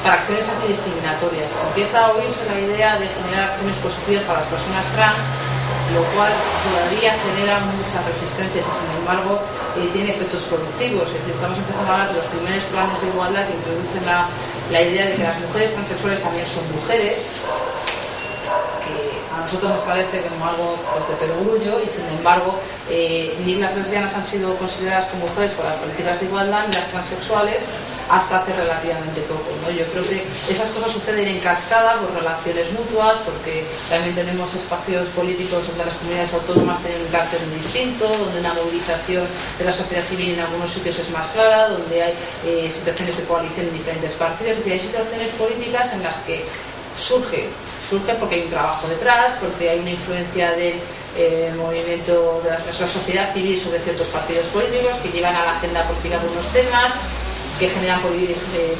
para acciones antidiscriminatorias. Empieza a oírse la idea de generar acciones positivas para las personas trans, lo cual todavía genera muchas resistencias y sin embargo tiene efectos productivos. Es decir, estamos empezando a hablar de los primeros planes de igualdad que introducen la idea de que las mujeres transexuales también son mujeres, que a nosotros nos parece como algo pues, de perogrullo, y sin embargo ni las lesbianas han sido consideradas como mujeres por las políticas de igualdad, ni las transexuales hasta hace relativamente poco, ¿no? Yo creo que esas cosas suceden en cascada por relaciones mutuas, porque también tenemos espacios políticos donde las comunidades autónomas tienen un carácter distinto, donde una movilización de la sociedad civil en algunos sitios es más clara, donde hay situaciones de coalición en diferentes partidos. Es decir, hay situaciones políticas en las que surge porque hay un trabajo detrás, porque hay una influencia del movimiento de la sociedad civil sobre ciertos partidos políticos que llevan a la agenda política algunos temas, que generan polarización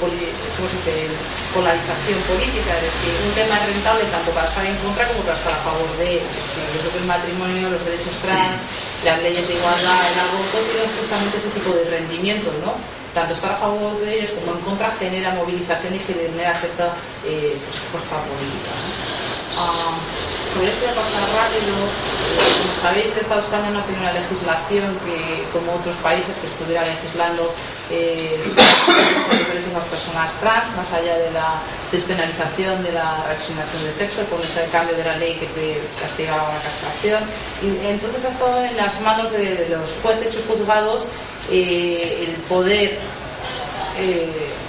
política. Es decir, un tema es rentable tanto para estar en contra como para estar a favor de él. Es decir, yo creo que el matrimonio, los derechos trans, las leyes de igualdad, el aborto tienen justamente ese tipo de rendimiento, ¿no? Tanto estar a favor de ellos como en contra genera movilización y genera cierta fuerza política, ¿no? Sobre esto voy a pasar rápido. Como sabéis, el Estado español no tiene una legislación que, como otros países, que estuviera legislando los derechos de las personas trans, más allá de la despenalización de la reasignación de sexo, con ese cambio de la ley que castigaba la castración. Y entonces ha estado en las manos de los jueces y juzgados el poder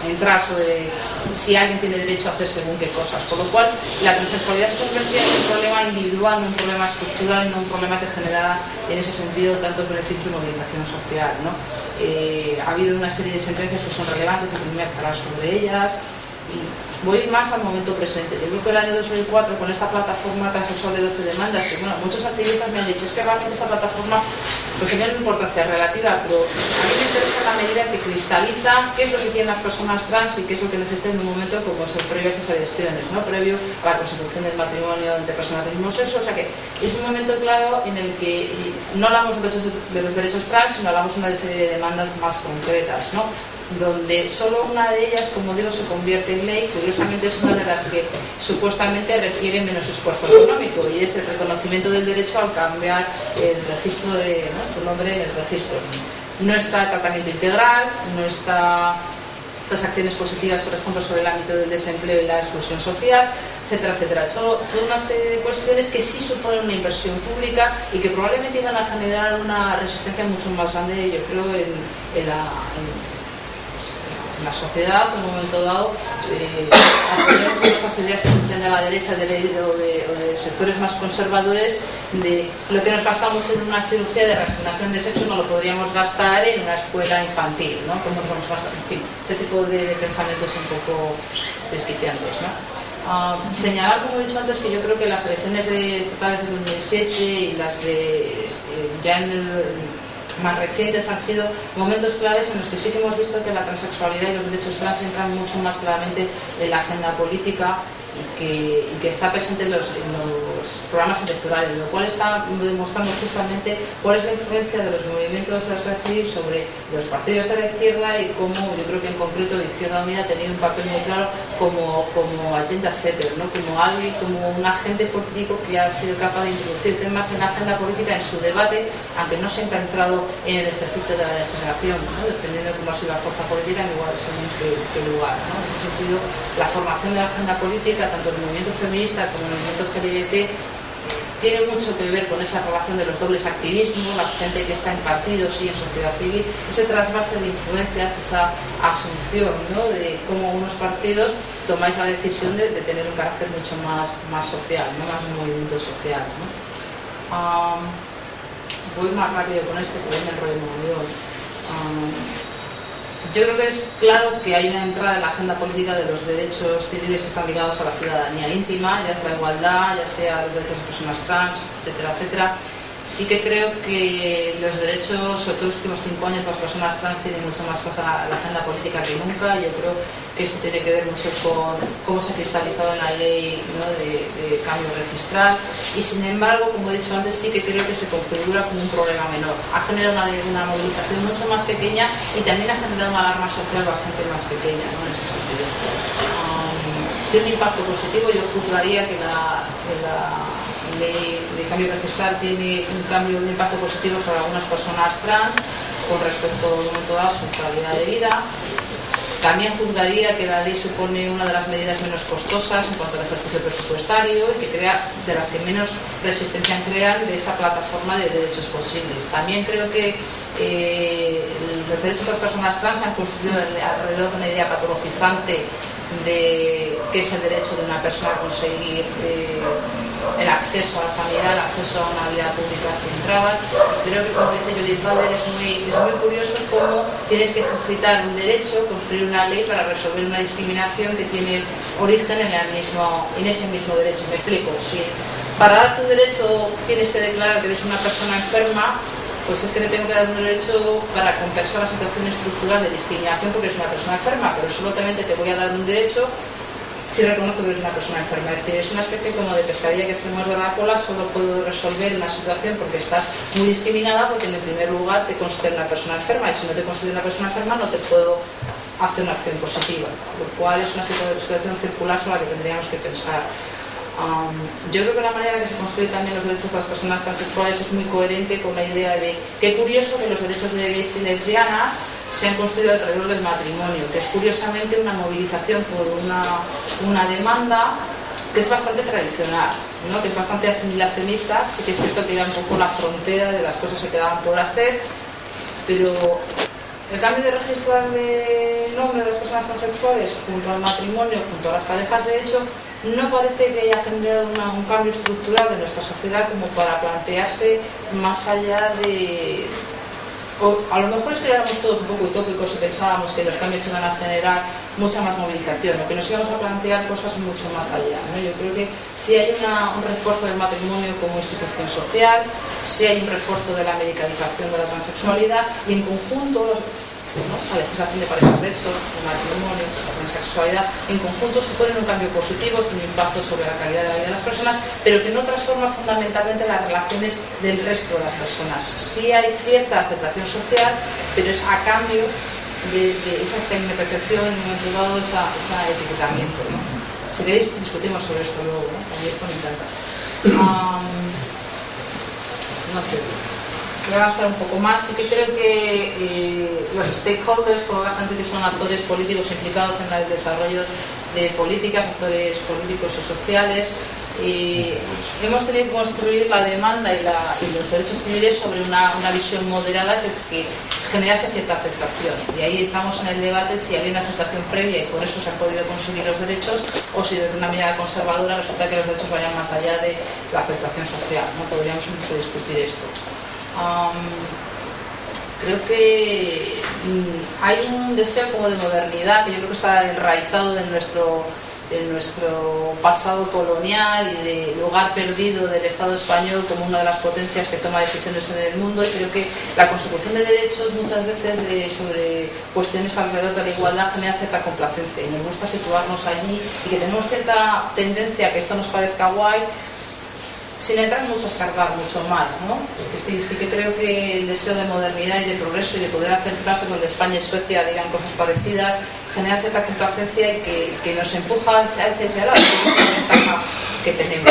entrar sobre si alguien tiene derecho a hacer según qué cosas, por lo cual la transexualidad se convertía en un problema individual, no un problema estructural, no un problema que generara en ese sentido tantos beneficios de movilización social, ¿no? Ha habido una serie de sentencias que son relevantes y me voy a hablar sobre ellas. Y voy más al momento presente. Yo creo que el año 2004, con esta plataforma transexual de 12 demandas, que bueno, muchos activistas me han dicho, es que realmente esa plataforma pues tiene una importancia relativa, pero a mí me interesa la medida en que cristaliza qué es lo que quieren las personas trans y qué es lo que necesitan en un momento como es el previo a esas elecciones, ¿no? Previo a la constitución del matrimonio entre personas del mismo sexo. O sea que es un momento claro en el que no hablamos de los derechos trans, sino hablamos de una serie de demandas más concretas, ¿no? Donde solo una de ellas, como digo, se convierte en ley. Curiosamente es una de las que supuestamente requiere menos esfuerzo económico, y es el reconocimiento del derecho al cambiar el registro de tu nombre en el registro. No está el tratamiento integral, no está las acciones positivas, por ejemplo, sobre el ámbito del desempleo y la exclusión social, etcétera, etcétera. Solo toda una serie de cuestiones que sí suponen una inversión pública y que probablemente iban a generar una resistencia mucho más grande, yo creo, en la sociedad en un momento dado, apoyar esas ideas que surgen de la derecha o de sectores más conservadores, de lo que nos gastamos en una cirugía de reasignación de sexo no lo podríamos gastar en una escuela infantil, ¿no? ¿Cómo nos vamos a gastar? En fin, ese tipo de pensamientos un poco desquiciantes, ¿no? Señalar, como he dicho antes, que yo creo que las elecciones estatales de 2007 y las de ya más recientes han sido momentos claves en los que sí que hemos visto que la transexualidad y los derechos trans entran mucho más claramente en la agenda política y que está presente en los programas electorales, lo cual está demostrando justamente cuál es la influencia de los movimientos de la sociedad civil sobre los partidos de la izquierda y cómo yo creo que en concreto la Izquierda Unida ha tenido un papel muy claro como agenda setter, ¿no? como un agente político que ha sido capaz de introducir temas en la agenda política en su debate, aunque no siempre ha entrado en el ejercicio de la legislación, ¿no? Dependiendo de cómo ha sido la fuerza política en igual según qué lugar, ¿no? En ese sentido, la formación de la agenda política, tanto el movimiento feminista como el movimiento LGBT, tiene mucho que ver con esa relación de los dobles activismos, la gente que está en partidos y en sociedad civil, ese trasvase de influencias, esa asunción, ¿no? De cómo unos partidos tomáis la decisión de tener un carácter mucho más social, ¿no? Más un movimiento social, ¿no? Voy más rápido con esto porque me enrollo un montón. Yo creo que es claro que hay una entrada en la agenda política de los derechos civiles que están ligados a la ciudadanía íntima, ya sea la igualdad, ya sea los derechos de personas trans, etcétera, etcétera. Sí que creo que los derechos, sobre todo en los últimos 5 años, las personas trans tienen mucho más fuerza en la agenda política que nunca. Yo creo que esto tiene que ver mucho con cómo se ha cristalizado en la ley, ¿no? de cambio registral, y sin embargo, como he dicho antes, sí que creo que se configura como un problema menor. Ha generado una movilización mucho más pequeña y también ha generado una alarma social bastante más pequeña, ¿no? En ese sentido. tiene un impacto positivo. Yo juzgaría que la ley de cambio registral tiene un impacto positivo sobre algunas personas trans con respecto a un momento dado a su calidad de vida. También juzgaría que la ley supone una de las medidas menos costosas en cuanto al ejercicio presupuestario y que crea de las que menos resistencia crean de esa plataforma de derechos posibles. También creo que los derechos de las personas trans se han construido alrededor de una idea patologizante de qué es el derecho de una persona a conseguir el acceso a la sanidad, el acceso a una vida pública sin trabas. Creo que, como dice Judith Butler, es muy curioso cómo tienes que ejercitar un derecho, construir una ley para resolver una discriminación que tiene origen en ese mismo derecho. Me explico. Si para darte un derecho tienes que declarar que eres una persona enferma, pues es que te tengo que dar un derecho para compensar la situación estructural de discriminación porque eres una persona enferma, pero solamente te voy a dar un derecho si reconozco que eres una persona enferma. Es decir, es una especie como de pescadilla que se muerde la cola. Solo puedo resolver una situación porque estás muy discriminada, porque en el primer lugar te considero una persona enferma, y si no te considero una persona enferma no te puedo hacer una acción positiva, lo cual es una situación circular sobre la que tendríamos que pensar. Yo creo que la manera que se construye también los derechos de las personas transexuales es muy coherente con la idea de qué curioso que los derechos de gays y lesbianas se han construido alrededor del matrimonio, que es curiosamente una movilización por una demanda que es bastante tradicional, ¿no? Que es bastante asimilacionista. Sí que es cierto que era un poco la frontera de las cosas que quedaban por hacer, pero el cambio de registro de nombre de las personas transexuales junto al matrimonio, junto a las parejas de hecho, no parece que haya generado un cambio estructural de nuestra sociedad como para plantearse más allá de... O a lo mejor es que éramos todos un poco utópicos y pensábamos que los cambios iban a generar mucha más movilización, o que nos íbamos a plantear cosas mucho más allá, ¿no? Yo creo que sí hay un refuerzo del matrimonio como institución social, sí hay un refuerzo de la medicalización de la transexualidad, y en conjunto la legislación de parejas de hecho, el matrimonio, la transexualidad, en conjunto suponen un cambio positivo, es un impacto sobre la calidad de la vida de las personas, pero que no transforma fundamentalmente las relaciones del resto de las personas. Sí hay cierta aceptación social, pero es a cambio de esa estigmatización, en un momento dado, ese etiquetamiento, ¿no? Si queréis, discutimos sobre esto luego, ¿no? A mí esto me encanta. No sé. Voy a avanzar un poco más. Sí que creo que los stakeholders, como la gente que son actores políticos implicados en el desarrollo de políticas, actores políticos y sociales, hemos tenido que construir la demanda y los derechos civiles sobre una visión moderada que generase cierta aceptación. Y ahí estamos en el debate si había una aceptación previa y por eso se han podido conseguir los derechos, o si desde una mirada conservadora resulta que los derechos vayan más allá de la aceptación social, ¿no? Podríamos incluso discutir esto. Creo que hay un deseo como de modernidad que yo creo que está enraizado en nuestro pasado colonial y de lugar perdido del Estado español como una de las potencias que toma decisiones en el mundo, y creo que la consecución de derechos muchas veces sobre cuestiones alrededor de la igualdad genera cierta complacencia, y nos gusta situarnos allí, y que tenemos cierta tendencia a que esto nos parezca guay sin entrar mucho a escarbar mucho más, ¿no? Es decir, sí que creo que el deseo de modernidad y de progreso y de poder hacer frases donde España y Suecia digan cosas parecidas genera cierta complacencia y que nos empuja hacia ese lado, que tenemos.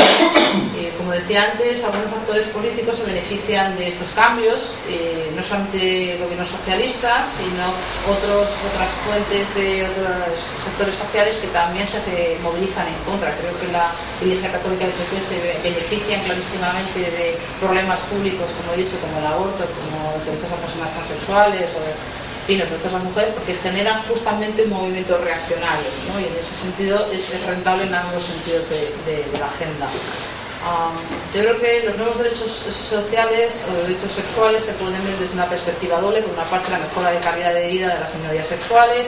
Como decía antes, algunos actores políticos se benefician de estos cambios, no solamente gobiernos socialistas, sino otras fuentes de otros sectores sociales que también se movilizan en contra. Creo que la Iglesia Católica del PP se beneficia clarísimamente de problemas públicos, como he dicho, como el aborto, como los derechos a personas transexuales y los derechos a las mujeres, porque generan justamente un movimiento reaccionario, ¿no? Y en ese sentido es rentable en ambos sentidos de la agenda. Yo creo que los nuevos derechos sociales o derechos sexuales se pueden ver desde una perspectiva doble. Por una parte, la mejora de calidad de vida de las minorías sexuales,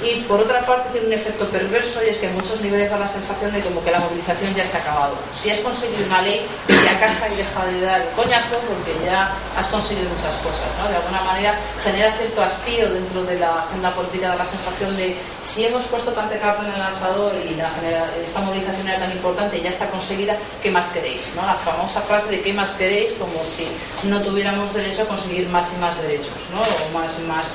y por otra parte tiene un efecto perverso, y es que en muchos niveles da la sensación de como que la movilización ya se ha acabado. Si has conseguido una ley, vete a casa y deja de dar el coñazo porque ya has conseguido muchas cosas, ¿no? De alguna manera genera cierto hastío dentro de la agenda política, da la sensación de si hemos puesto tanta carne en el asador y esta movilización era tan importante y ya está conseguida, ¿qué más queréis? ¿No? La famosa frase de ¿qué más queréis? Como si no tuviéramos derecho a conseguir más y más derechos, ¿no? O más y más